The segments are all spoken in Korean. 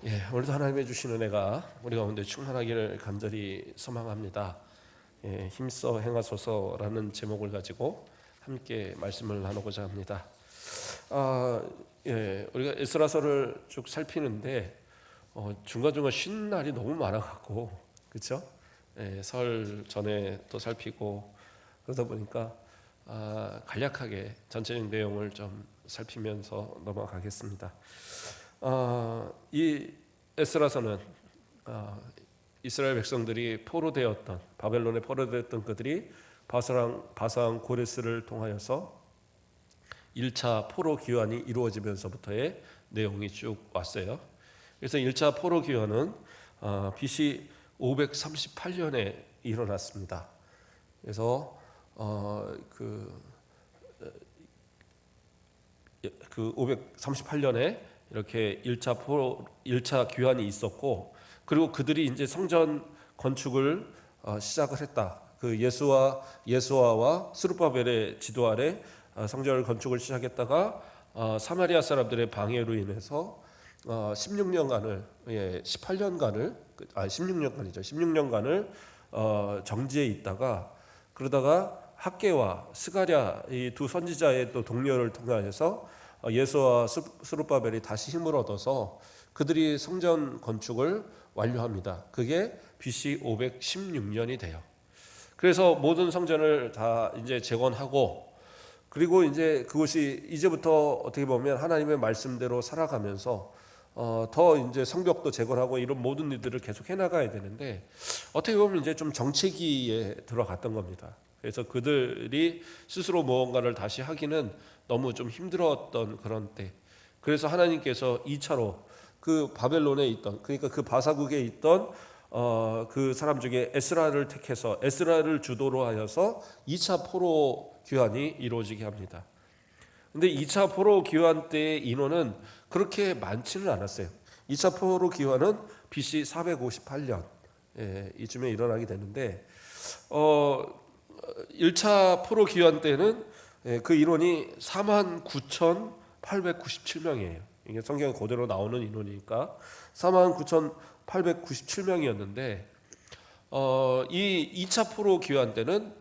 오늘도 하나님의 주신 은혜가 우리 가운데 충만하기를 간절히 소망합니다. 힘써 행하소서라는 제목을 가지고 함께 말씀을 나누고자 합니다. 우리가 에스라서를 쭉 살피는데 중간중간 쉬는 날이 너무 많아갖고 그렇죠? 설 전에 또 살피고 그러다 보니까 간략하게 전체적인 내용을 좀 살피면서 넘어가겠습니다. 이 에스라서는 이스라엘 백성들이 포로되었던 바벨론에 포로되었던 그들이 바산 고레스를 통하여서 1차 포로 귀환이 이루어지면서부터의 내용이 쭉 왔어요. 그래서 1차 포로 귀환은 BC 538년에 일어났습니다. 그래서 그 538년에 이렇게 1차 귀환이 있었고, 그리고 그들이 이제 성전 건축을 시작을 했다. 그 예수아와 스룹바벨의 지도 아래 성전 건축을 시작했다가 사마리아 사람들의 방해로 인해서 16년간을 16년간을 정지해 있다가, 그러다가 학개와 스가랴 이 두 선지자의 또 동료를 통하여서 예수와 스룹바벨이 다시 힘을 얻어서 그들이 성전 건축을 완료합니다. 그게 BC 516년이 돼요. 그래서 모든 성전을 다 이제 재건하고, 그리고 이제 그것이 이제부터 어떻게 보면 하나님의 말씀대로 살아가면서 더 이제 성벽도 재건하고 이런 모든 일들을 계속 해나가야 되는데, 어떻게 보면 이제 좀 정체기에 들어갔던 겁니다. 그래서 그들이 스스로 무언가를 다시 하기는 너무 좀 힘들었던 그런 때, 그래서 하나님께서 2차로 그 바벨론에 있던, 그러니까 그 바사국에 있던 그 사람 중에 에스라를 택해서 에스라를 주도로 하여서 2차 포로 귀환이 이루어지게 합니다. 근데 2차 포로 귀환 때의 인원은 그렇게 많지는 않았어요. 2차 포로 귀환은 BC 458년 이쯤에 일어나게 되는데 1차 포로 귀환 때는 그 인원이 49,897명이에요. 이게 성경 그대로 나오는 인원이니까 49,897명이었는데 이 2차 포로 귀환 때는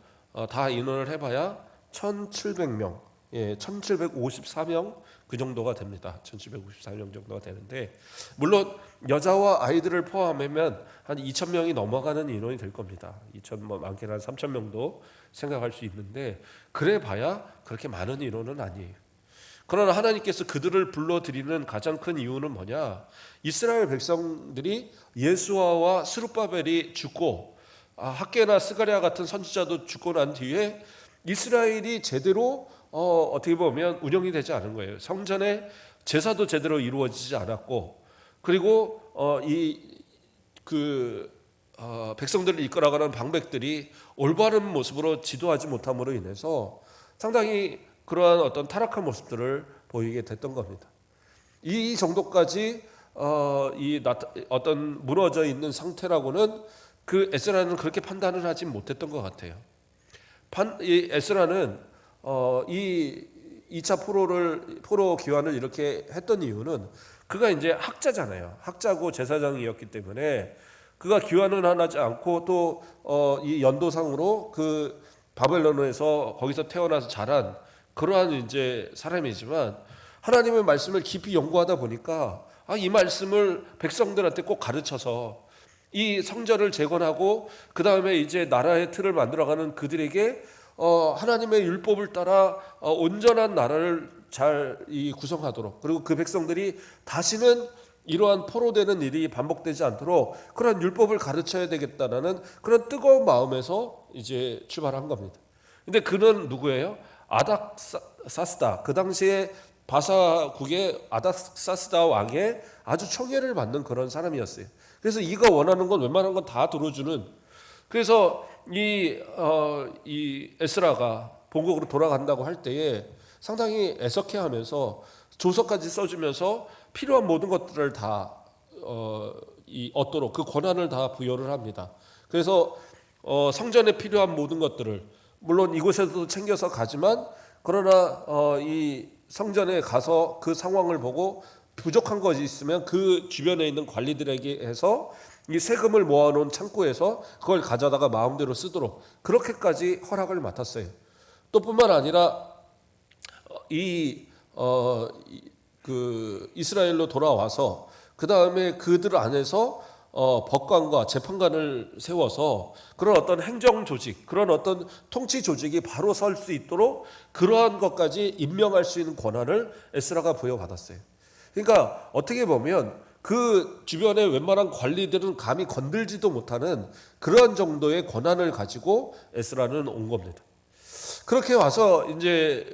다 인원을 해봐야 1,700명, 1,754명 그 정도가 됩니다. 1,754명 정도가 되는데, 물론 여자와 아이들을 포함하면 한 2,000명이 넘어가는 인원이 될 겁니다. 2,000, 많게는 한 3,000명도 생각할 수 있는데, 그래봐야 그렇게 많은 인원은 아니에요. 그러나 하나님께서 그들을 불러들이는 가장 큰 이유는 뭐냐? 이스라엘 백성들이 예수아와 스룹바벨이 죽고 학개나 스가랴 같은 선지자도 죽고 난 뒤에 이스라엘이 제대로 어떻게 보면 운영이 되지 않은 거예요. 성전의 제사도 제대로 이루어지지 않았고, 그리고 백성들을 이끌어가는 방백들이 올바른 모습으로 지도하지 못함으로 인해서 상당히 그러한 어떤 타락한 모습들을 보이게 됐던 겁니다. 이 정도까지 어떤 무너져 있는 상태라고는 그 에스라는 그렇게 판단을 하지 못했던 것 같아요. 이 에스라는 이 2차 포로 귀환을 이렇게 했던 이유는, 그가 이제 학자잖아요. 학자고 제사장이었기 때문에 그가 귀환은 하지 않고 또 이 연도상으로 그 바벨론에서 거기서 태어나서 자란 그러한 이제 사람이지만, 하나님의 말씀을 깊이 연구하다 보니까 이 말씀을 백성들한테 꼭 가르쳐서 이 성전을 재건하고 그 다음에 이제 나라의 틀을 만들어가는 그들에게 하나님의 율법을 따라 온전한 나라를 잘 구성하도록, 그리고 그 백성들이 다시는 이러한 포로되는 일이 반복되지 않도록 그런 율법을 가르쳐야 되겠다라는 그런 뜨거운 마음에서 이제 출발한 겁니다. 근데 그는 누구예요? 아닥사스다, 그 당시에 바사국의 아닥사스다 왕의 아주 청예를 받는 그런 사람이었어요. 그래서 이가 원하는 건 웬만한 건 다 들어주는, 그래서 이 에스라가 본국으로 돌아간다고 할 때에 상당히 애석해하면서 조서까지 써주면서 필요한 모든 것들을 다 얻도록 그 권한을 다 부여를 합니다. 그래서 성전에 필요한 모든 것들을 물론 이곳에서도 챙겨서 가지만, 그러나 이 성전에 가서 그 상황을 보고 부족한 것이 있으면 그 주변에 있는 관리들에게 해서 이 세금을 모아놓은 창고에서 그걸 가져다가 마음대로 쓰도록 그렇게까지 허락을 맡았어요. 또 뿐만 아니라 그 이스라엘로 돌아와서 그 다음에 그들 안에서 법관과 재판관을 세워서 그런 어떤 행정 조직, 그런 어떤 통치 조직이 바로 설 수 있도록 그러한 것까지 임명할 수 있는 권한을 에스라가 부여받았어요. 그러니까 어떻게 보면 그 주변의 웬만한 관리들은 감히 건들지도 못하는 그런 정도의 권한을 가지고 에스라는 온 겁니다. 그렇게 와서 이제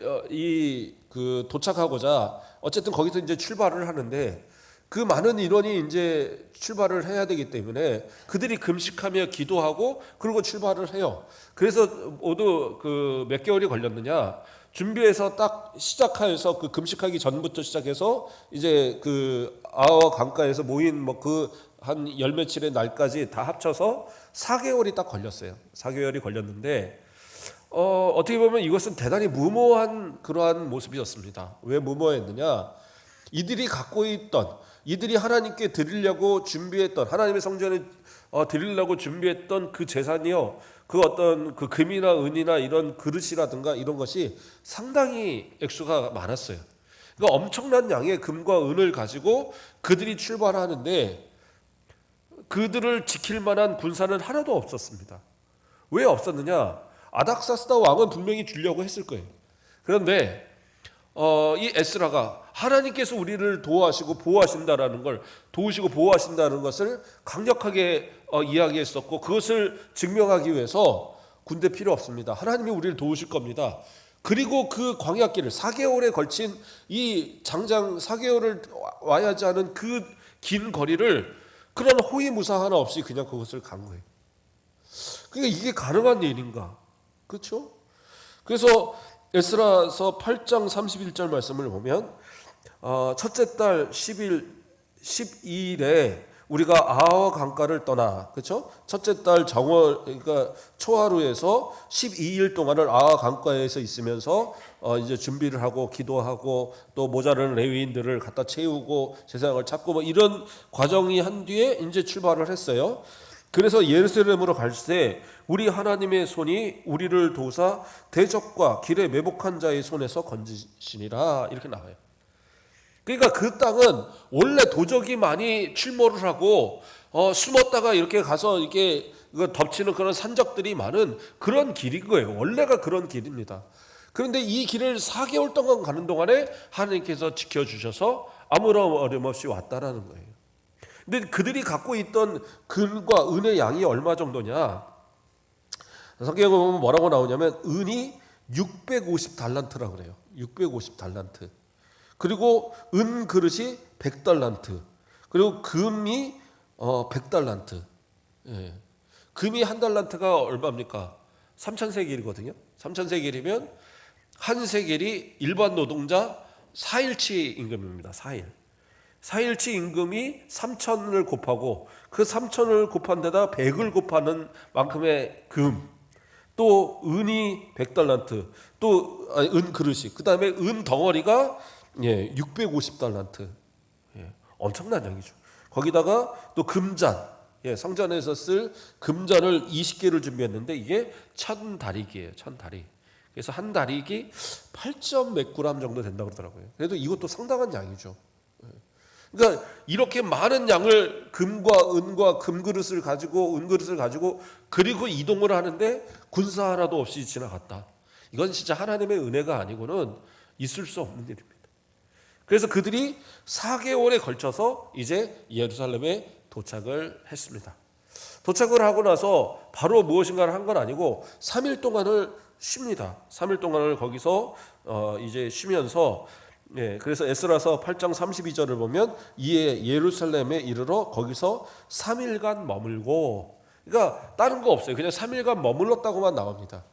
그 도착하고자 어쨌든 거기서 이제 출발을 하는데 그 많은 인원이 이제 출발을 해야 되기 때문에 그들이 금식하며 기도하고 그리고 출발을 해요. 그래서 모두 그 몇 개월이 걸렸느냐? 준비해서 딱 시작해서 그 금식하기 전부터 시작해서 이제 그 아와 강가에서 모인 뭐 그 한 열 며칠의 날까지 다 합쳐서 4개월이 딱 걸렸어요. 4개월이 걸렸는데 어떻게 보면 이것은 대단히 무모한 그러한 모습이었습니다. 왜 무모했느냐? 이들이 갖고 있던, 이들이 하나님께 드리려고 준비했던, 하나님의 성전에 드리려고 준비했던 그 재산이요, 그 어떤 그 금이나 은이나 이런 그릇이라든가 이런 것이 상당히 액수가 많았어요. 그러니까 엄청난 양의 금과 은을 가지고 그들이 출발하는데 그들을 지킬 만한 군사는 하나도 없었습니다. 왜 없었느냐? 아닥사스다 왕은 분명히 주려고 했을 거예요. 그런데 이 에스라가 하나님께서 우리를 도우시고 보호하신다라는 걸, 도우시고 보호하신다는 것을 강력하게 이야기했었고, 그것을 증명하기 위해서 군대 필요 없습니다. 하나님이 우리를 도우실 겁니다. 그리고 그 광야길을 4개월에 걸친 이 장장 4개월을 와야지 하는 그 긴 거리를 그런 호위무사 하나 없이 그냥 그것을 간 거예요. 그러니까 이게 가능한 일인가? 그렇죠? 그래서 에스라서 8장 31절 말씀을 보면 첫째 달 10일 12일에 우리가 아하 강가를 떠나, 그렇죠? 첫째 달 정월, 그러니까 초하루에서 12일 동안을 아하 강가에서 있으면서 이제 준비를 하고 기도하고 또 모자른 레위인들을 갖다 채우고 제사장을 찾고 뭐 이런 과정이 한 뒤에 이제 출발을 했어요. 그래서 예루살렘으로 갈 때 우리 하나님의 손이 우리를 도우사 대적과 길에 매복한 자의 손에서 건지시니라, 이렇게 나와요. 그러니까 그 땅은 원래 도적이 많이 출몰을 하고 숨었다가 이렇게 가서 이렇게 덮치는 그런 산적들이 많은 그런 길인 거예요. 원래가 그런 길입니다. 그런데 이 길을 4개월 동안 가는 동안에 하나님께서 지켜주셔서 아무런 어려움 없이 왔다라는 거예요. 근데 그들이 갖고 있던 금과 은의 양이 얼마 정도냐? 성경에 보면 뭐라고 나오냐면 은이 650달란트라고 그래요. 650달란트. 그리고 은 그릇이 100달란트. 그리고 금이 100달란트. 예. 금이 한 달란트가 얼마입니까? 3,000세겔이거든요. 3,000세겔이면 한 세겔이 일반 노동자 4일치 임금입니다. 4일. 4일치 임금이 3,000을 곱하고 그 3,000을 곱한 데다 100을 곱하는 만큼의 금, 또 은이 100달란트, 또 은 그릇이, 그 다음에 은 덩어리가 650달란트. 엄청난 양이죠. 거기다가 또 금잔, 성전에서 쓸 금잔을 20개를 준비했는데 이게 1,000다리기예요. 1,000다리. 그래서 한 다리기 8점 몇 그램 정도 된다고 그러더라고요. 그래도 이것도 상당한 양이죠. 그러니까 이렇게 많은 양을 금과 은과 금그릇을 가지고 은그릇을 가지고 그리고 이동을 하는데 군사 하나도 없이 지나갔다. 이건 진짜 하나님의 은혜가 아니고는 있을 수 없는 일입니다. 그래서 그들이 4개월에 걸쳐서 이제 예루살렘에 도착을 했습니다. 도착을 하고 나서 바로 무엇인가를 한 건 아니고 3일 동안을 쉽니다. 3일 동안을 거기서 이제 쉬면서, 그래서 에스라서 8장 32절을 보면 이에 예루살렘에 이르러 거기서 3일간 머물고, 그러니까 다른 거 없어요. 그냥 3일간 머물렀다고만 나옵니다.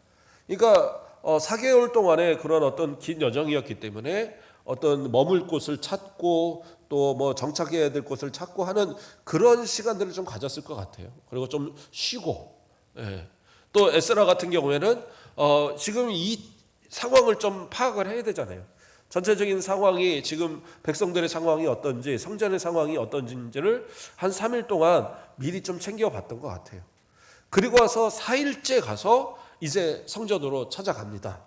그러니까 4개월 동안의 그런 어떤 긴 여정이었기 때문에 어떤 머물 곳을 찾고 또 뭐 정착해야 될 곳을 찾고 하는 그런 시간들을 좀 가졌을 것 같아요. 그리고 좀 쉬고, 또 에스라 같은 경우에는 지금 이 상황을 좀 파악을 해야 되잖아요. 전체적인 상황이 지금 백성들의 상황이 어떤지 성전의 상황이 어떤지를 한 3일 동안 미리 좀 챙겨봤던 것 같아요. 그리고 와서 4일째 가서 이제 성전으로 찾아갑니다.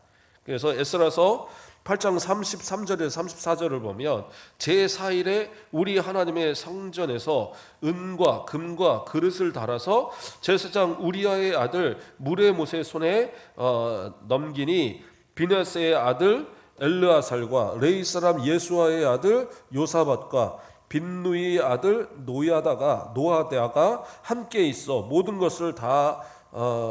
그래서 에스라서 8장 33절에서 34절을 보면 제4일에 우리 하나님의 성전에서 은과 금과 그릇을 달아서 제사장 우리아의 아들 무레못의 손에 넘기니 비네스의 아들 엘르아살과 레이 사람 예수아의 아들 요사밧과 빈누이의 아들 노아다가 함께 있어 모든 것을 다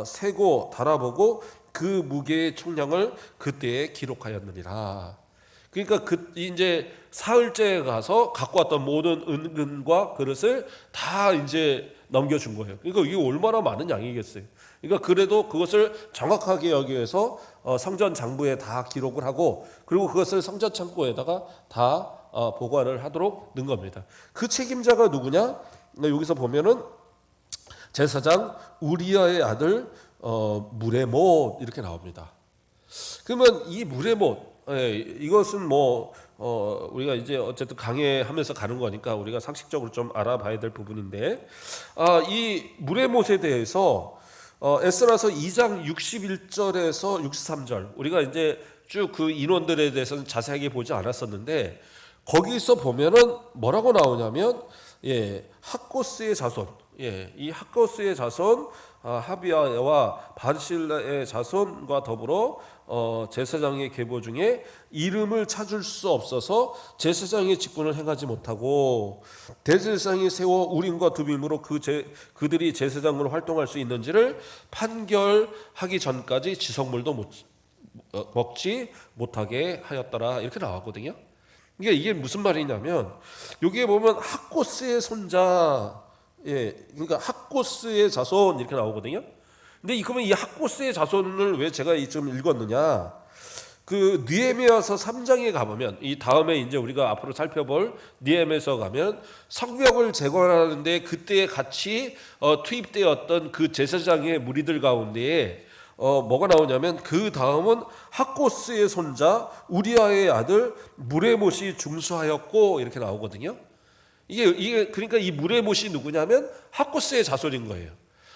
세고 달아보고 그 무게의 총량을 그때에 기록하였느니라. 그러니까 이제 사흘째 가서 갖고 왔던 모든 은근과 그릇을 다 이제 넘겨준 거예요. 그러니까 이게 얼마나 많은 양이겠어요. 그러니까 그래도 그것을 정확하게 여기 위해서 성전 장부에 다 기록을 하고 그리고 그것을 성전 창고에다가 다 보관을 하도록 넣은 겁니다. 그 책임자가 누구냐? 여기서 보면은 제사장 우리아의 아들 무레못 이렇게 나옵니다. 그러면 이 무레못 이것은 우리가 이제 어쨌든 강해하면서 가는 거니까 우리가 상식적으로 좀 알아봐야 될 부분인데 이 무레못에 대해서 에스라서 2장 61절에서 63절 우리가 이제 쭉 그 인원들에 대해서는 자세하게 보지 않았었는데 거기서 보면은 뭐라고 나오냐면 학고스의 자손 이 학고스의 자손 하비야와 바르실라의 자손과 더불어 제사장의 계보 중에 이름을 찾을 수 없어서 제사장의 직분을 행하지 못하고 대제사장이 세워 우림과 두빔으로 그들이 제사장으로 활동할 수 있는지를 판결하기 전까지 지성물도 먹지 못하게 하였더라 이렇게 나왔거든요. 이게 무슨 말이냐면 여기에 보면 학고스의 손자 그러니까 학고스의 자손 이렇게 나오거든요. 근데 그러면 이 학고스의 자손을 왜 제가 좀 읽었느냐? 그 느헤미야서 3장에 가보면 이 다음에 이제 우리가 앞으로 살펴볼 느헤미야서 가면 성벽을 재건하는데 그때 같이 투입되었던 그 제사장의 무리들 가운데에 뭐가 나오냐면 그 다음은 학고스의 손자 우리아의 아들 무레못이 중수하였고 이렇게 나오거든요. 이게 그러니까 이 무레못이 누구냐면 학고스의 자손인 거예요.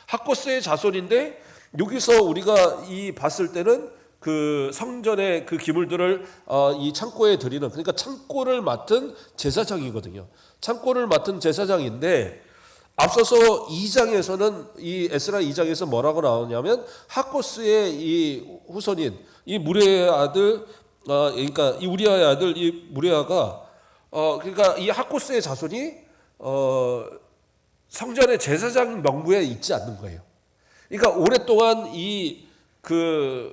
학고스의 자손인데 여기서 우리가 봤을 때는 그 성전의 그 기물들을 이 창고에 드리는 그러니까 창고를 맡은 제사장이거든요. 창고를 맡은 제사장인데 앞서서 2장에서는 이 에스라 2장에서 뭐라고 나오냐면 학고스의 이 후손인 이 무레의 아들 그러니까 이 우리아의 아들 이 무레아가 그러니까 이 학고스의 자손이 성전의 제사장 명부에 있지 않는 거예요. 그러니까 오랫동안 그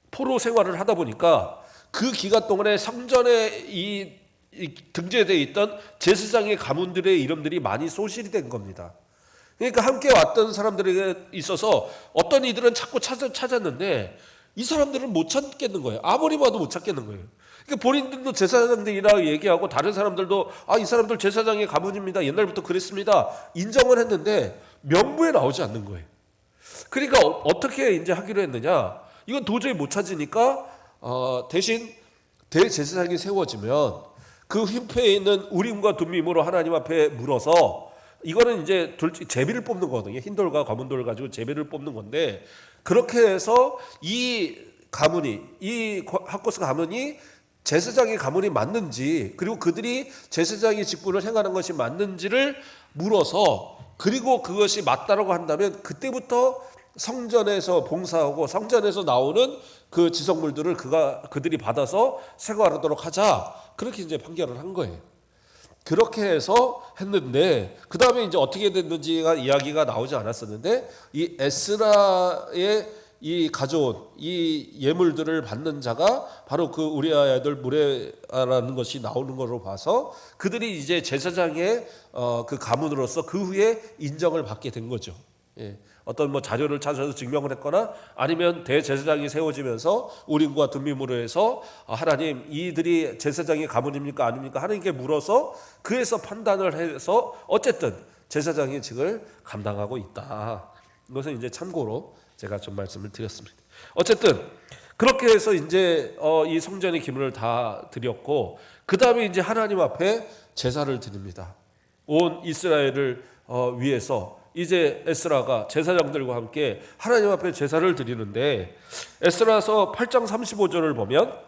포로 생활을 하다 보니까 그 기간 동안에 성전에 이 등재되어 있던 제사장의 가문들의 이름들이 많이 소실이 된 겁니다. 그러니까 함께 왔던 사람들에게 있어서 어떤 이들은 자꾸 찾았는데 이 사람들은 못 찾겠는 거예요. 아무리 봐도 못 찾겠는 거예요. 그러니까 본인들도 제사장들이라고 얘기하고 다른 사람들도 이 사람들 제사장의 가문입니다. 옛날부터 그랬습니다. 인정을 했는데 명부에 나오지 않는 거예요. 그러니까 어떻게 이제 하기로 했느냐? 이건 도저히 못 찾으니까 대신 대제사장이 세워지면 그 휘폐에 있는 우림과 둠밈으로 하나님 앞에 물어서 이거는 이제 제비를 뽑는 거거든요. 흰돌과 검은돌을 가지고 제비를 뽑는 건데 그렇게 해서 이 학고스 가문이 제사장의 가문이 맞는지 그리고 그들이 제사장의 직분을 행하는 것이 맞는지를 물어서 그리고 그것이 맞다라고 한다면 그때부터 성전에서 봉사하고 성전에서 나오는 그 지성물들을 그들이 받아서 생활하도록 하자 그렇게 이제 판결을 한 거예요. 그렇게 해서 했는데 그 다음에 이제 어떻게 됐는지가 이야기가 나오지 않았었는데 이 에스라의 이 가져온 이 예물들을 받는 자가 바로 그 우리아의 아들 무레아라는 것이 나오는 것으로 봐서 그들이 이제 제사장의 그 가문으로서 그 후에 인정을 받게 된 거죠. 어떤 자료를 찾아서 증명을 했거나 아니면 대제사장이 세워지면서 우림과 둠밈으로 해서 하나님 이들이 제사장의 가문입니까 아닙니까 하나님께 물어서 그에서 판단을 해서 어쨌든 제사장의 직을 감당하고 있다. 이것은 이제 참고로 제가 좀 말씀을 드렸습니다. 어쨌든 그렇게 해서 이제 이 성전의 기물을 다 드렸고, 그 다음에 이제 하나님 앞에 제사를 드립니다. 온 이스라엘을 위해서 이제 에스라가 제사장들과 함께 하나님 앞에 제사를 드리는데, 에스라서 8장 35절을 보면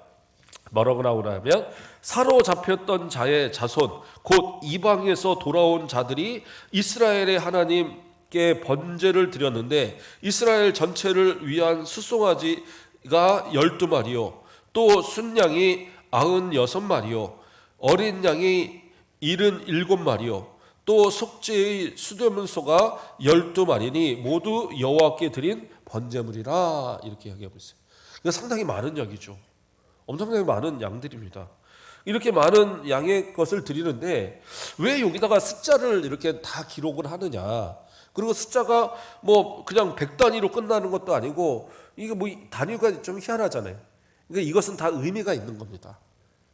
뭐라고 나오나 하면, 사로잡혔던 자의 자손 곧 이방에서 돌아온 자들이 이스라엘의 하나님께 번제를 드렸는데, 이스라엘 전체를 위한 숫송아지가 12마리요 또 순양이 96마리요 어린 양이 77마리요 또 속죄의 수염소가 12마리니 모두 여호와께 드린 번제물이라, 이렇게 이야기하고 있어요. 이거 상당히 많은 양이죠. 엄청나게 많은 양들입니다. 이렇게 많은 양의 것을 드리는데 왜 여기다가 숫자를 이렇게 다 기록을 하느냐. 그리고 숫자가 뭐 그냥 100단위로 끝나는 것도 아니고, 이게 뭐 단위가 좀 희한하잖아요. 그러니까 이것은 다 의미가 있는 겁니다.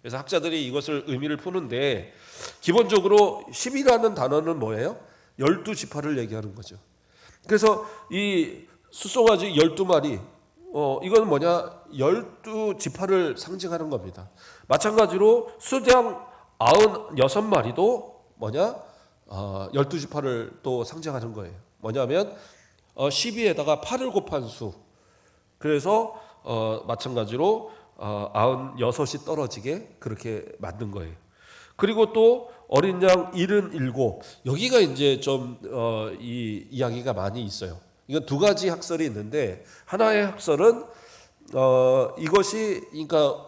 그래서 학자들이 이것을 의미를 푸는데, 기본적으로 10이라는 단어는 뭐예요? 12지파를 얘기하는 거죠. 그래서 이 숫송아지 12마리, 이건 뭐냐? 12지파를 상징하는 겁니다. 마찬가지로 수양 96마리도 뭐냐? 12지파를 또 상징하는 거예요. 뭐냐면 12에다가 8을 곱한 수. 그래서 마찬가지로 96이 떨어지게 그렇게 만든 거예요. 그리고 또 어린 양 77, 여기가 이제 좀 이 이야기가 많이 있어요. 이건 두 가지 학설이 있는데, 하나의 학설은 이것이 그러니까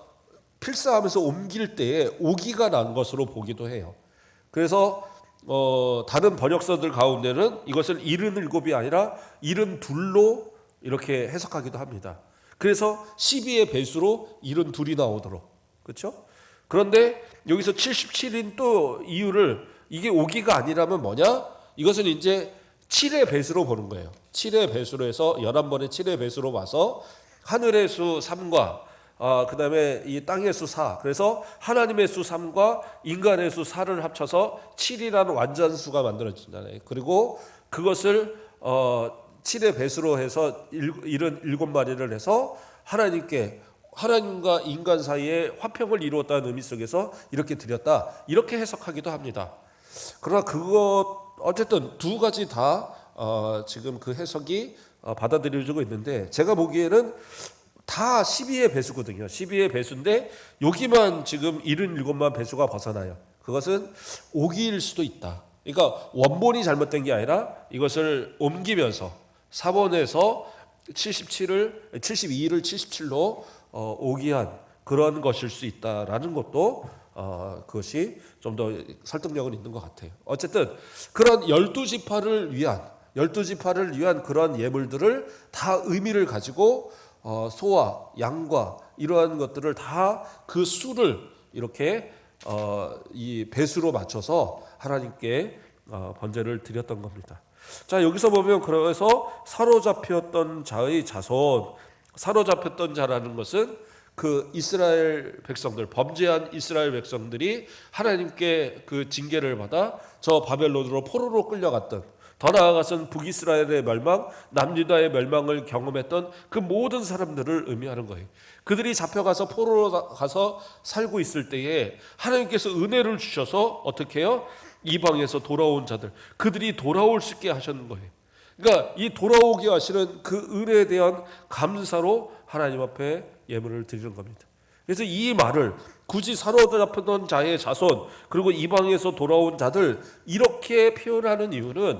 필사하면서 옮길 때에 오기가 난 것으로 보기도 해요. 그래서 다른 번역서들 가운데는 이것을 77이 아니라 72로 이렇게 해석하기도 합니다. 그래서 12의 배수로 72이 나오도록. 그렇죠? 그런데 여기서 77인 또 이유를, 이게 오기가 아니라면 뭐냐? 이것은 이제 7의 배수로 보는 거예요. 7의 배수로 해서 11번의 7의 배수로 봐서 하늘의 수 3과 그 다음에 이 땅의 수 4, 그래서 하나님의 수 3과 인간의 수 4를 합쳐서 7이라는 완전수가 만들어진잖아요. 그리고 그것을 7의 배수로 해서 77마리를 해서 하나님과 인간 사이에 화평을 이루었다는 의미 속에서 이렇게 드렸다, 이렇게 해석하기도 합니다. 그러나 어쨌든 두 가지 다 지금 그 해석이 받아들여지고 있는데, 제가 보기에는 다 12의 배수거든요. 12의 배수인데 여기만 지금 77만 배수가 벗어나요. 그것은 오기일 수도 있다. 그러니까 원본이 잘못된 게 아니라 이것을 옮기면서 4번에서 72를 77로 오기한 그런 것일 수 있다라는 것도 그것이 좀 더 설득력은 있는 것 같아요. 어쨌든 그런 12지파를 위한 그런 예물들을 다 의미를 가지고 소와 양과 이러한 것들을 다 그 수를 이렇게 이 배수로 맞춰서 하나님께 번제를 드렸던 겁니다. 자, 여기서 보면 그래서 사로잡혔던 자의 자손, 사로잡혔던 자라는 것은 그 이스라엘 백성들, 범죄한 이스라엘 백성들이 하나님께 그 징계를 받아 저 바벨론으로 포로로 끌려갔던, 더 나아가서는 북이스라엘의 멸망, 남유다의 멸망을 경험했던 그 모든 사람들을 의미하는 거예요. 그들이 잡혀가서 포로로 가서 살고 있을 때에 하나님께서 은혜를 주셔서 어떻게 해요? 이방에서 돌아온 자들, 그들이 돌아올 수 있게 하셨는 거예요. 그러니까 이 돌아오게 하시는 그 은혜에 대한 감사로 하나님 앞에 예물을 드리는 겁니다. 그래서 이 말을 굳이 사로잡혔던 자의 자손, 그리고 이방에서 돌아온 자들, 이렇게 표현하는 이유는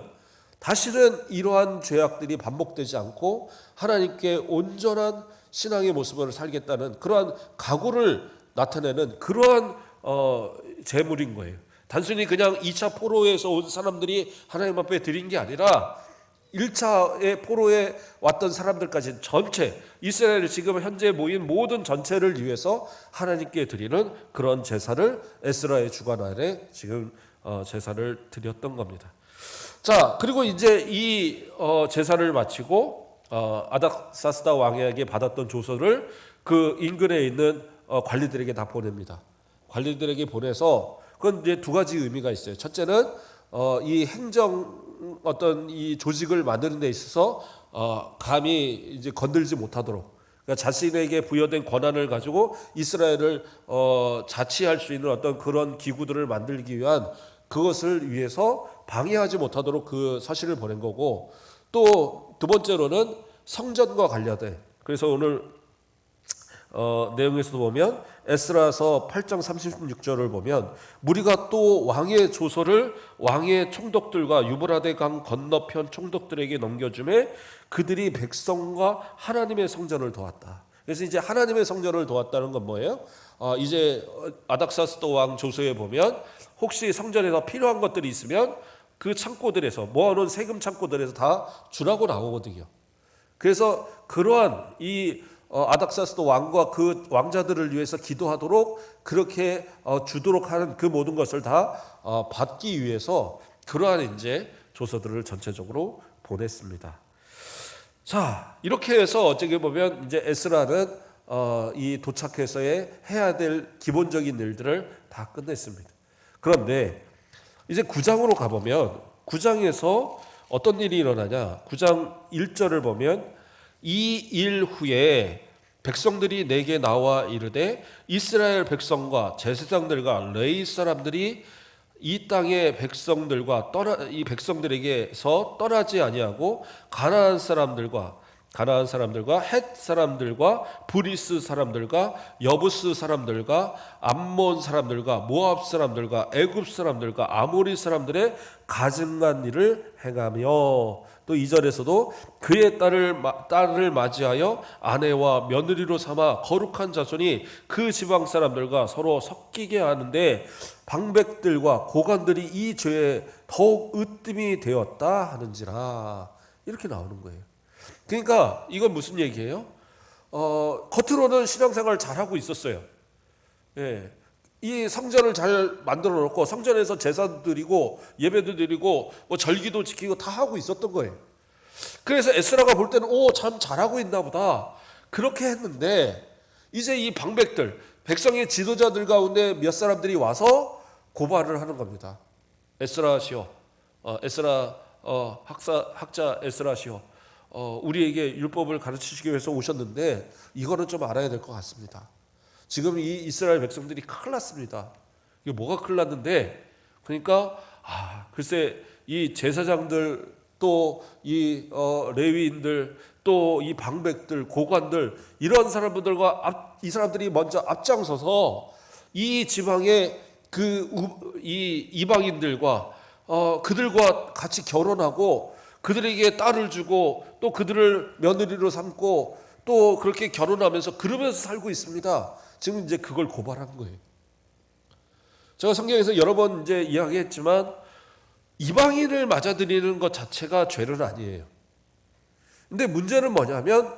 다시는 이러한 죄악들이 반복되지 않고 하나님께 온전한 신앙의 모습을 살겠다는 그러한 각오를 나타내는 그러한 제물인 거예요. 단순히 그냥 2차 포로에서 온 사람들이 하나님 앞에 드린 게 아니라 1차의 포로에 왔던 사람들까지 전체, 이스라엘 지금 현재 모인 모든 전체를 위해서 하나님께 드리는 그런 제사를 에스라의 주관 아래 지금 제사를 드렸던 겁니다. 자, 그리고 이제 이 제사를 마치고 아닥사스다 왕에게 받았던 조서를 그 인근에 있는 관리들에게 다 보냅니다. 관리들에게 보내서, 그건 이제 두 가지 의미가 있어요. 첫째는 이 행정 어떤 이 조직을 만드는 데 있어서 감히 이제 건들지 못하도록, 그러니까 자신에게 부여된 권한을 가지고 이스라엘을 자치할 수 있는 어떤 그런 기구들을 만들기 위한 그것을 위해서 방해하지 못하도록 그 서신을 보낸 거고, 또 두 번째로는 성전과 관련된, 그래서 오늘 내용에서도 보면 에스라서 8장 36절을 보면 무리가 또 왕의 조서를 왕의 총독들과 유브라데 강 건너편 총독들에게 넘겨주매 그들이 백성과 하나님의 성전을 도왔다. 그래서 이제 하나님의 성전을 도왔다는 건 뭐예요? 이제 아닥사스도 왕 조서에 보면 혹시 성전에서 필요한 것들이 있으면 그 창고들에서 모아놓은 세금 창고들에서 다 주라고 나오거든요. 그래서 그러한 이 아닥사스도 왕과 그 왕자들을 위해서 기도하도록 그렇게 주도록 하는 그 모든 것을 다 받기 위해서 그러한 이제 조서들을 전체적으로 보냈습니다. 자, 이렇게 해서 어떻게 보면 이제 에스라는 이 도착해서의 해야 될 기본적인 일들을 다 끝냈습니다. 그런데 이제 9장으로 가보면 9장에서 어떤 일이 일어나냐? 9장 1절을 보면 이 일 후에 백성들이 내게 나와 이르되 이스라엘 백성과 제사장들과 레위 사람들이 이 땅의 백성들과 이 백성들에게서 떠나지 아니하고 가나안 사람들과 헷 사람들과 브리스 사람들과 여부스 사람들과 암몬 사람들과 모압 사람들과 애굽 사람들과 아모리 사람들의 가증한 일을 행하며, 또 2절에서도 그의 딸을 맞이하여 아내와 며느리로 삼아 거룩한 자손이 그 지방 사람들과 서로 섞이게 하는데 방백들과 고관들이 이 죄에 더욱 으뜸이 되었다 하는지라, 이렇게 나오는 거예요. 그러니까 이건 무슨 얘기예요? 겉으로는 신앙생활을 잘하고 있었어요. 예. 이 성전을 잘 만들어 놓고 성전에서 제사 드리고 예배도 드리고 뭐 절기도 지키고 다 하고 있었던 거예요. 그래서 에스라가 볼 때는 참 잘하고 있나 보다 그렇게 했는데, 이제 이 방백들, 백성의 지도자들 가운데 몇 사람들이 와서 고발을 하는 겁니다. 에스라시오, 에스라 학자 에스라시오, 우리에게 율법을 가르치시기 위해서 오셨는데 이거는 좀 알아야 될 것 같습니다. 지금 이 이스라엘 백성들이 큰일 났습니다. 이게 뭐가 큰일 났는데, 그러니까 글쎄 이 제사장들, 또 이 레위인들, 또 이 방백들, 고관들, 이런 사람들과 이 사람들이 먼저 앞장서서 이 지방의 이 이방인들과 그들과 같이 결혼하고 그들에게 딸을 주고 또 그들을 며느리로 삼고 또 그렇게 결혼하면서 그러면서 살고 있습니다. 지금 이제 그걸 고발한 거예요. 제가 성경에서 여러 번 이제 이야기했지만 이방인을 맞아들이는 것 자체가 죄는 아니에요. 근데 문제는 뭐냐면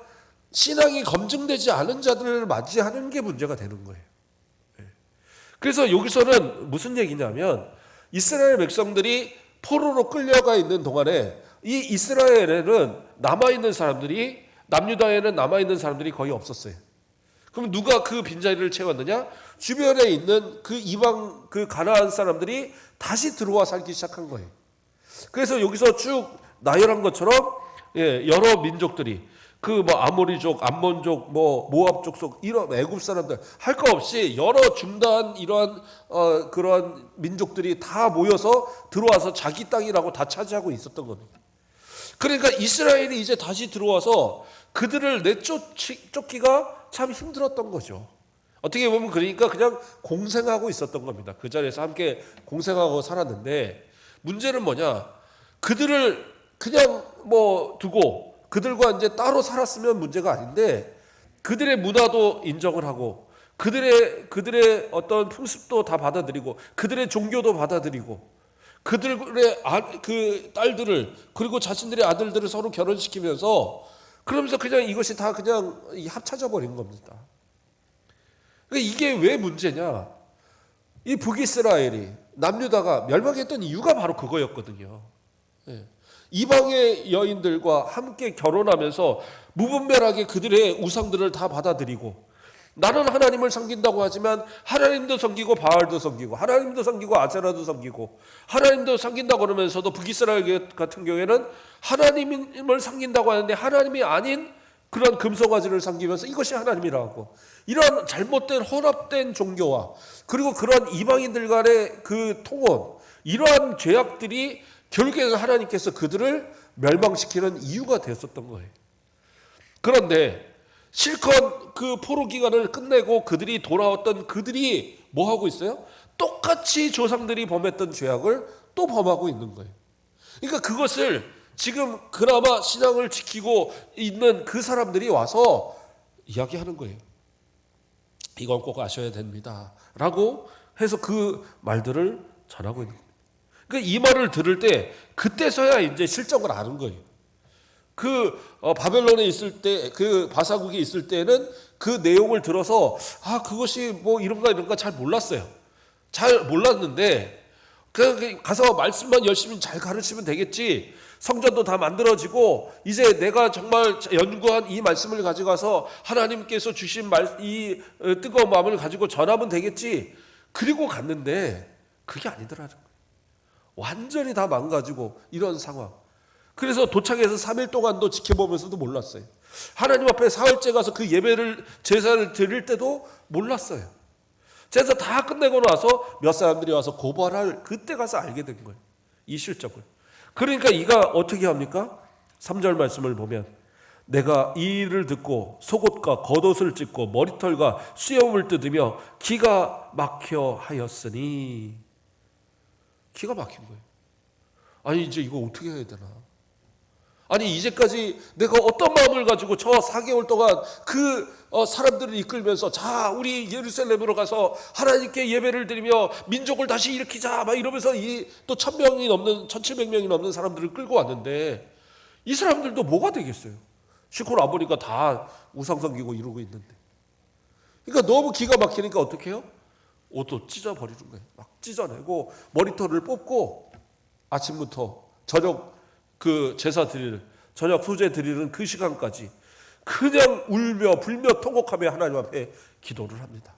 신앙이 검증되지 않은 자들을 맞이하는 게 문제가 되는 거예요. 그래서 여기서는 무슨 얘기냐면 이스라엘 백성들이 포로로 끌려가 있는 동안에 이 이스라엘에는 남아있는 사람들이, 남유다에는 남아있는 사람들이 거의 없었어요. 그럼 누가 그 빈자리를 채웠느냐? 주변에 있는 그 이방, 그 가나안 사람들이 다시 들어와 살기 시작한 거예요. 그래서 여기서 쭉 나열한 것처럼 여러 민족들이 그 아모리족, 암몬족, 모압 족속, 이런 애굽 사람들 할 거 없이 여러 중단 이러한 그런 민족들이 다 모여서 들어와서 자기 땅이라고 다 차지하고 있었던 겁니다. 그러니까 이스라엘이 이제 다시 들어와서 그들을 내쫓기가 참 힘들었던 거죠. 어떻게 보면 그러니까 그냥 공생하고 있었던 겁니다. 그 자리에서 함께 공생하고 살았는데, 문제는 뭐냐? 그들을 그냥 두고 그들과 이제 따로 살았으면 문제가 아닌데, 그들의 문화도 인정을 하고 그들의 어떤 풍습도 다 받아들이고 그들의 종교도 받아들이고 그들의 그 딸들을, 그리고 자신들의 아들들을 서로 결혼시키면서 그러면서 그냥 이것이 다 그냥 합쳐져 버린 겁니다. 그러니까 이게 왜 문제냐? 이 북이스라엘이, 남유다가 멸망했던 이유가 바로 그거였거든요. 이방의 여인들과 함께 결혼하면서 무분별하게 그들의 우상들을 다 받아들이고, 나는 하나님을 섬긴다고 하지만 하나님도 섬기고 바알도 섬기고 하나님도 섬기고 아세라도 섬기고 하나님도 섬긴다고 그러면서도 북이스라엘 같은 경우에는 하나님을 섬긴다고 하는데 하나님이 아닌 그런 금송아지를 섬기면서 이것이 하나님이라고, 이런 잘못된 혼합된 종교와 그리고 그런 이방인들 간의 그 통혼, 이러한 죄악들이 결국에는 하나님께서 그들을 멸망시키는 이유가 됐었던 거예요. 그런데 실컷 그 포로 기간을 끝내고 그들이 돌아왔던 그들이 뭐 하고 있어요? 똑같이 조상들이 범했던 죄악을 또 범하고 있는 거예요. 그러니까 그것을 지금 그나마 신앙을 지키고 있는 그 사람들이 와서 이야기하는 거예요. 이건 꼭 아셔야 됩니다 라고 해서 그 말들을 전하고 있는 거예요. 그러니까 이 말을 들을 때 그때서야 이제 실정을 아는 거예요. 바벨론에 있을 때, 그 바사국에 있을 때는 그 내용을 들어서 그것이 뭐 이런가 잘 몰랐어요. 잘 몰랐는데 가서 말씀만 열심히 잘 가르치면 되겠지. 성전도 다 만들어지고 이제 내가 정말 연구한 이 말씀을 가져가서 하나님께서 주신 이 뜨거운 마음을 가지고 전하면 되겠지. 그리고 갔는데 그게 아니더라는 거예요. 완전히 다 망가지고 이런 상황. 그래서 도착해서 3일 동안도 지켜보면서도 몰랐어요. 하나님 앞에 사흘째 가서 그 제사를 드릴 때도 몰랐어요. 제사 다 끝내고 나서 몇 사람들이 와서 고발할, 그때 가서 알게 된 거예요. 이 실적을. 그러니까 이가 어떻게 합니까? 3절 말씀을 보면 내가 이 일을 듣고 속옷과 겉옷을 찢고 머리털과 수염을 뜯으며 기가 막혀 하였으니. 기가 막힌 거예요. 아니 이제 이거 어떻게 해야 되나? 아니 이제까지 내가 어떤 마음을 가지고 저 4개월 동안 사람들을 이끌면서 자 우리 예루살렘으로 가서 하나님께 예배를 드리며 민족을 다시 일으키자 막 이러면서 또 1,000명이 넘는 1,700명이 넘는 사람들을 끌고 왔는데 이 사람들도 뭐가 되겠어요? 시골 와보니까 다 우상 섬기고 이러고 있는데. 그러니까 너무 기가 막히니까 어떻게 해요? 옷도 찢어버리는 거예요. 막 찢어내고 머리털을 뽑고 아침부터 저녁 저녁 소재 드리는 그 시간까지 그냥 울며 불며 통곡하며 하나님 앞에 기도를 합니다.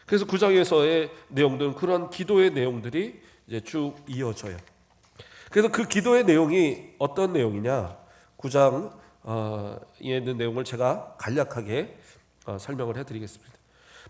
그래서 9장에서의 내용들은 그런 기도의 내용들이 이제 쭉 이어져요. 그래서 그 기도의 내용이 어떤 내용이냐? 9장에 있는 내용을 제가 간략하게 설명을 해드리겠습니다.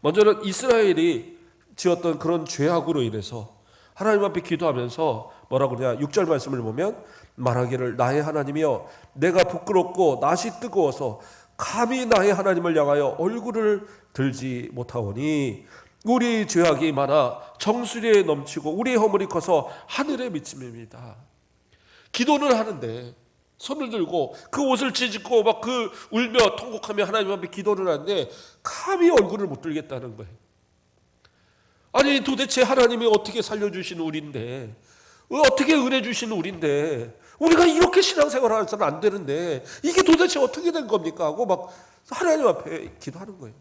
먼저는 이스라엘이 지었던 그런 죄악으로 인해서 하나님 앞에 기도하면서 뭐라고 그러냐? 6절 말씀을 보면 말하기를 나의 하나님이여 내가 부끄럽고 낯이 뜨거워서 감히 나의 하나님을 향하여 얼굴을 들지 못하오니 우리 죄악이 많아 정수리에 넘치고 우리 허물이 커서 하늘에 미침입니다. 기도를 하는데 손을 들고 그 옷을 찢고 막 울며 통곡하며 하나님 앞에 기도를 하는데 감히 얼굴을 못 들겠다는 거예요. 아니 도대체 하나님이 어떻게 살려주신 우리인데, 어떻게 은혜 주신 우리인데 우리가 이렇게 신앙생활을 해서는 안 되는데 이게 도대체 어떻게 된 겁니까 하고 막 하나님 앞에 기도하는 거예요.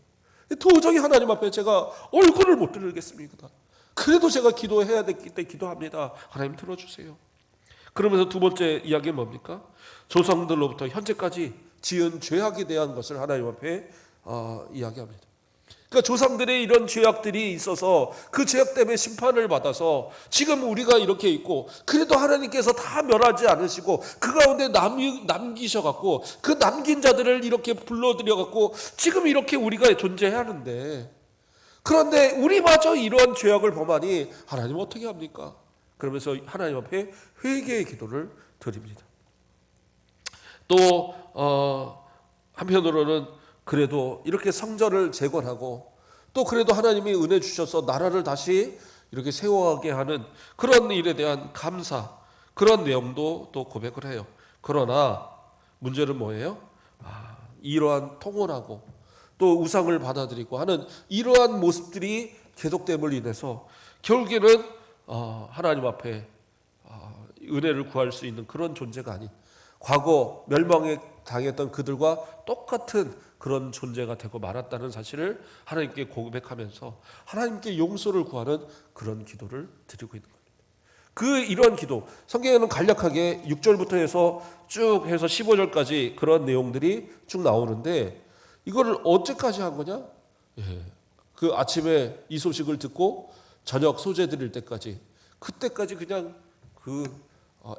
도저히 하나님 앞에 제가 얼굴을 못 들겠습니다. 그래도 제가 기도해야 되기 때문에 기도합니다. 하나님 들어주세요. 그러면서 두 번째 이야기는 뭡니까? 조상들로부터 현재까지 지은 죄악에 대한 것을 하나님 앞에 이야기합니다. 그러니까 조상들의 이런 죄악들이 있어서 그 죄악 때문에 심판을 받아서 지금 우리가 이렇게 있고, 그래도 하나님께서 다 멸하지 않으시고 그 가운데 남기셔갖고 그 남긴 자들을 이렇게 불러들여갖고 지금 이렇게 우리가 존재하는데, 그런데 우리마저 이러한 죄악을 범하니 하나님 어떻게 합니까? 그러면서 하나님 앞에 회개의 기도를 드립니다. 또 한편으로는 그래도 이렇게 성전을 재건하고 또 그래도 하나님이 은혜 주셔서 나라를 다시 이렇게 세워가게 하는 그런 일에 대한 감사, 그런 내용도 또 고백을 해요. 그러나 문제는 뭐예요? 이러한 통혼하고 또 우상을 받아들이고 하는 이러한 모습들이 계속됨을 인해서 결국에는 하나님 앞에 은혜를 구할 수 있는 그런 존재가 아닌, 과거 멸망에 당했던 그들과 똑같은 그런 존재가 되고 말았다는 사실을 하나님께 고백하면서 하나님께 용서를 구하는 그런 기도를 드리고 있는 겁니다. 이러한 기도, 성경에는 간략하게 6절부터 해서 쭉 해서 15절까지 그런 내용들이 쭉 나오는데, 이거를 언제까지 한 거냐? 그 아침에 이 소식을 듣고 저녁 소재 드릴 때까지, 그때까지 그냥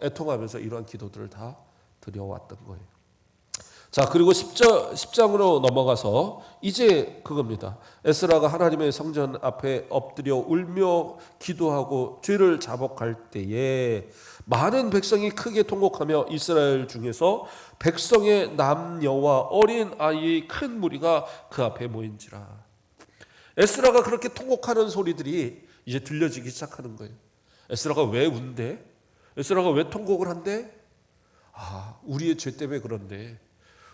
애통하면서 이러한 기도들을 다 드려왔던 거예요. 자, 그리고 10장으로 넘어가서 이제 그겁니다. 에스라가 하나님의 성전 앞에 엎드려 울며 기도하고 죄를 자복할 때에 많은 백성이 크게 통곡하며 이스라엘 중에서 백성의 남녀와 어린 아이의 큰 무리가 그 앞에 모인지라. 에스라가 그렇게 통곡하는 소리들이 이제 들려지기 시작하는 거예요. 에스라가 왜 운대? 에스라가 왜 통곡을 한대? 우리의 죄 때문에 그런데.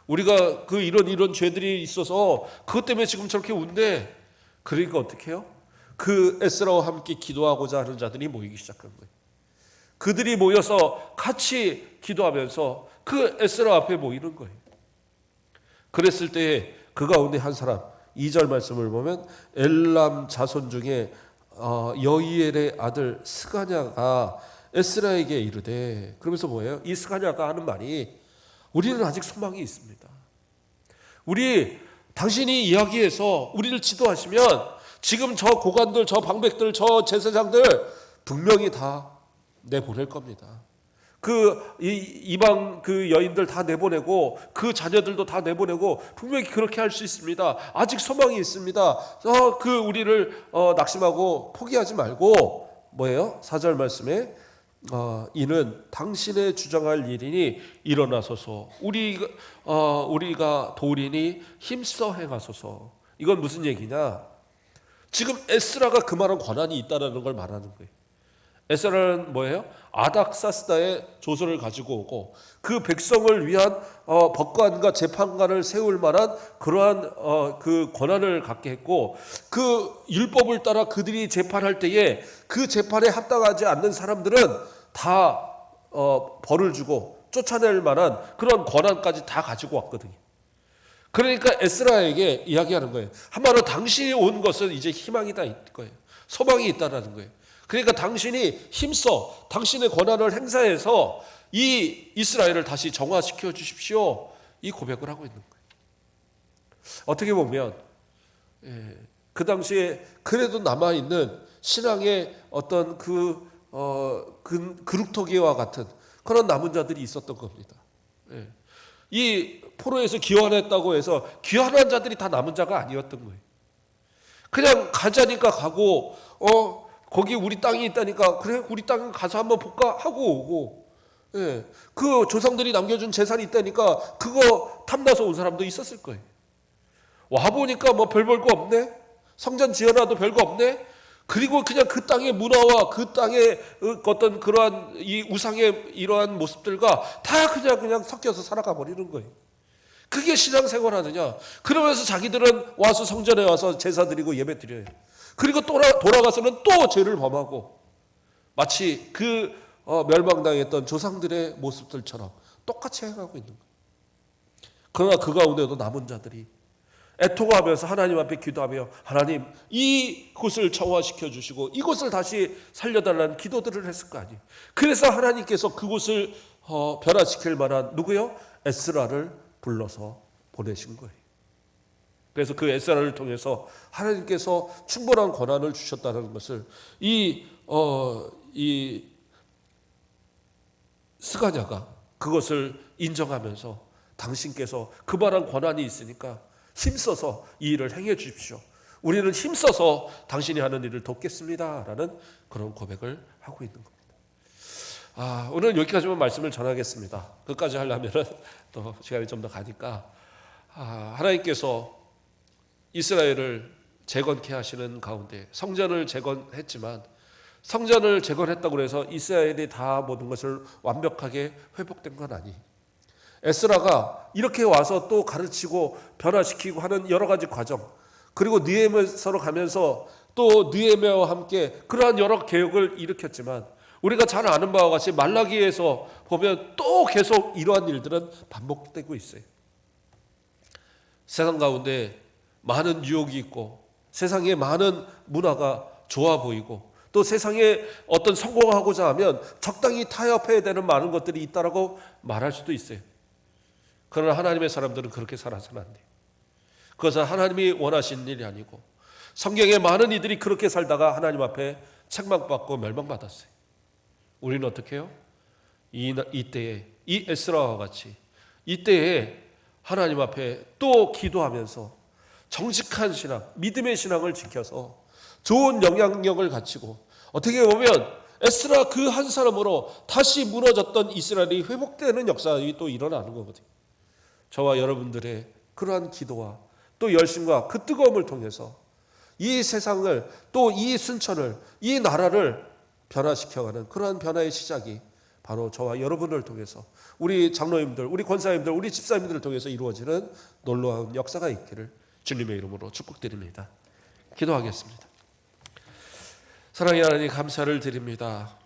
우리가 그 이런 죄들이 있어서 그것 때문에 지금 저렇게 운대. 그러니까 어떻게 해요? 그 에스라와 함께 기도하고자 하는 자들이 모이기 시작한 거예요. 그들이 모여서 같이 기도하면서 그 에스라 앞에 모이는 거예요. 그랬을 때 그 가운데 한 사람, 2절 말씀을 보면 엘람 자손 중에 여이엘의 아들 스가냐가 에스라에게 이르되, 그러면서 뭐예요? 이 스가냐가 하는 말이 우리는 아직 소망이 있습니다. 당신이 이야기해서 우리를 지도하시면 지금 저 고관들, 저 방백들, 저 제사장들 분명히 다 내보낼 겁니다. 이방 그 여인들 다 내보내고 그 자녀들도 다 내보내고 분명히 그렇게 할 수 있습니다. 아직 소망이 있습니다. 우리를 낙심하고 포기하지 말고 뭐예요? 4절 말씀에 이는 당신의 주장할 일이니 일어나소서 우리가 도리니 힘써 행하소서. 이건 무슨 얘기냐? 지금 에스라가 그 말한 권한이 있다는 걸 말하는 거예요. 에스라는 뭐예요? 아닥사스다의 조서를 가지고 오고 그 백성을 위한 법관과 재판관을 세울 만한 그러한 그 권한을 갖게 했고, 그 율법을 따라 그들이 재판할 때에 그 재판에 합당하지 않는 사람들은 다 벌을 주고 쫓아낼 만한 그런 권한까지 다 가지고 왔거든요. 그러니까 에스라에게 이야기하는 거예요. 한마디로 당신이 온 것은 이제 희망이다 거예요. 소망이 있다라는 거예요. 그러니까 당신이 힘써 당신의 권한을 행사해서 이 이스라엘을 다시 정화시켜 주십시오. 이 고백을 하고 있는 거예요. 어떻게 보면 그 당시에 그래도 남아있는 신앙의 어떤 그룹토기와 같은 그런 남은 자들이 있었던 겁니다. 이 포로에서 귀환했다고 해서 귀환한 자들이 다 남은 자가 아니었던 거예요. 그냥 가자니까 가고 거기 우리 땅이 있다니까 그래 우리 땅 가서 한번 볼까 하고 오고, 그 조상들이 남겨준 재산이 있다니까 그거 탐나서 온 사람도 있었을 거예요. 와 보니까 뭐 별 볼 거 없네. 성전 지어놔도 별거 없네. 그리고 그냥 그 땅의 문화와 그 땅의 어떤 그러한 이 우상의 이러한 모습들과 다 그냥 섞여서 살아가 버리는 거예요. 그게 신앙생활 하느냐? 그러면서 자기들은 와서 성전에 와서 제사 드리고 예배 드려요. 그리고 돌아가서는 또 죄를 범하고 마치 그 멸망당했던 조상들의 모습들처럼 똑같이 행하고 있는 거예요. 그러나 그 가운데도 남은 자들이 애통하면서 하나님 앞에 기도하며 하나님 이곳을 정화시켜 주시고 이곳을 다시 살려달라는 기도들을 했을 거 아니에요. 그래서 하나님께서 그곳을 변화시킬 만한 누구요? 에스라를 불러서 보내신 거예요. 그래서 그 에스라를 통해서 하나님께서 충분한 권한을 주셨다는 것을 이 스가냐가 그것을 인정하면서 당신께서 그만한 권한이 있으니까 힘써서 이 일을 행해 주십시오. 우리는 힘써서 당신이 하는 일을 돕겠습니다라는 그런 고백을 하고 있는 겁니다. 오늘 여기까지만 말씀을 전하겠습니다. 끝까지 하려면 또 시간이 좀 더 가니까 하나님께서 이스라엘을 재건케 하시는 가운데 성전을 재건했지만 성전을 재건했다고 해서 이스라엘이 다 모든 것을 완벽하게 회복된 건 아니에요. 에스라가 이렇게 와서 또 가르치고 변화시키고 하는 여러 가지 과정, 그리고 느헤미야서로 가면서 또 느헤미야와 함께 그러한 여러 개혁을 일으켰지만 우리가 잘 아는 바와 같이 말라기에서 보면 또 계속 이러한 일들은 반복되고 있어요. 세상 가운데 많은 유혹이 있고 세상에 많은 문화가 좋아 보이고 또 세상에 어떤 성공하고자 하면 적당히 타협해야 되는 많은 것들이 있다라고 말할 수도 있어요. 그러나 하나님의 사람들은 그렇게 살아서는 안 돼요. 그것은 하나님이 원하시는 일이 아니고 성경에 많은 이들이 그렇게 살다가 하나님 앞에 책망받고 멸망받았어요. 우리는 어떻게 해요? 이때에 이 에스라와 같이 이때에 하나님 앞에 또 기도하면서 정직한 신앙, 믿음의 신앙을 지켜서 좋은 영향력을 갖추고, 어떻게 보면 에스라 그 한 사람으로 다시 무너졌던 이스라엘이 회복되는 역사가 또 일어나는 거거든요. 저와 여러분들의 그러한 기도와 또 열심과 그 뜨거움을 통해서 이 세상을, 또 이 순천을, 이 나라를 변화시켜가는 그러한 변화의 시작이 바로 저와 여러분을 통해서, 우리 장로님들, 우리 권사님들, 우리 집사님들을 통해서 이루어지는 놀라운 역사가 있기를 주님의 이름으로 축복드립니다. 기도하겠습니다. 사랑의 하나님, 감사를 드립니다.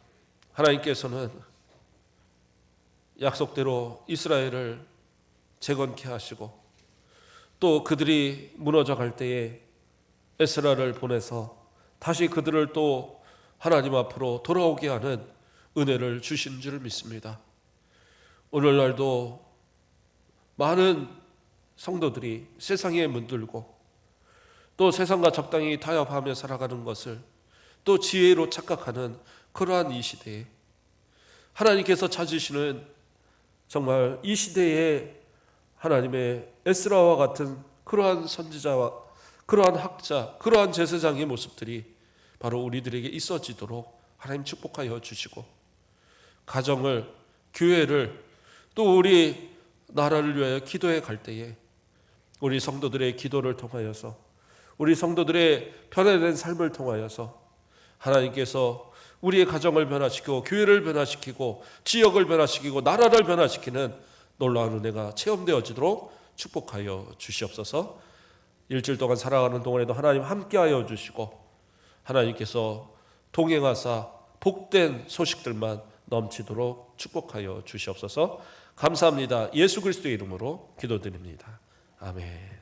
하나님께서는 약속대로 이스라엘을 재건케 하시고, 또 그들이 무너져 갈 때에 에스라를 보내서 다시 그들을 또 하나님 앞으로 돌아오게 하는 은혜를 주신 줄 믿습니다. 오늘날도 많은 성도들이 세상에 문들고 또 세상과 적당히 타협하며 살아가는 것을 또 지혜로 착각하는 그러한 이 시대에 하나님께서 찾으시는, 정말 이 시대에 하나님의 에스라와 같은 그러한 선지자와 그러한 학자, 그러한 제사장의 모습들이 바로 우리들에게 있어지도록 하나님 축복하여 주시고, 가정을, 교회를, 또 우리 나라를 위하여 기도해 갈 때에 우리 성도들의 기도를 통하여서, 우리 성도들의 변화된 삶을 통하여서 하나님께서 우리의 가정을 변화시키고 교회를 변화시키고 지역을 변화시키고 나라를 변화시키는 놀라운 은혜가 체험되어지도록 축복하여 주시옵소서. 일주일 동안 살아가는 동안에도 하나님 함께하여 주시고, 하나님께서 동행하사 복된 소식들만 넘치도록 축복하여 주시옵소서. 감사합니다. 예수 그리스도의 이름으로 기도드립니다. 아멘.